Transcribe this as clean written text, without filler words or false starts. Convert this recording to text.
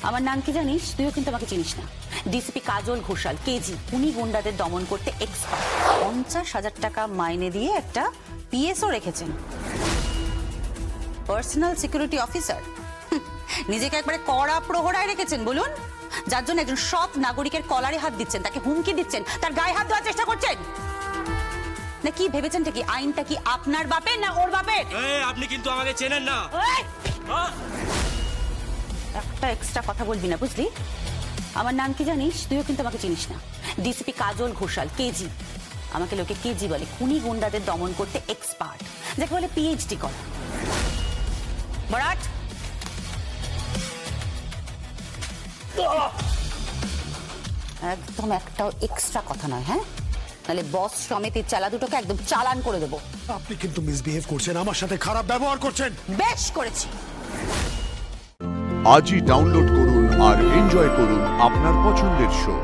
আমার নাম কি জানিস? তুইও কিন্তু আমাকে চিনিস না। ডিসিপি কাজল ঘোষাল, কেজি। উনি গুন্ডাদের দমন করতে এক্সপার্ট। 50,000 টাকা মাইনে দিয়ে একটা পিএসও রেখেছেন, পার্সোনাল সিকিউরিটি অফিসার। নিজেকে একবারে কড়া প্রহরায় রেখেছেন বলুন, যার জন্য একজন সৎ নাগরিকের কলারে হাত দিচ্ছেন, তাকে হুমকি দিচ্ছেন, তার গায়ে হাত দেওয়ার চেষ্টা করছেন। না কি ভেবেছেন কি আইনটা কি আপনার বাপের না ওর বাপের? আপনি কিন্তু আমাকে চেনেন না। একটা এক্সট্রা কথা বলবি না, বুঝলি? আমার নাম কি জানিস? তুইও কিন্তু আমাকে চিনিস না। ডিসিপি কাজল ঘোষাল, কেজি। আমাকে লোকে কেজি বলে। খুনি গুন্ডাদের দমন করতে এক্সপার্ট, যাকে বলে পিএইচডি করা। বরাট, একদম একটাও এক্সট্রা কথা নয়, হ্যাঁ? নাহলে বস সমিতির চালা দুটোকে একদম চালান করে দেবো। আপনি কিন্তু মিসবিহেভ করছেন, আমার সাথে খারাপ ব্যবহার করছেন। বেশ করেছি। আজই ডাউনলোড করুন আর এনজয় করুন আপনার পছন্দের শো।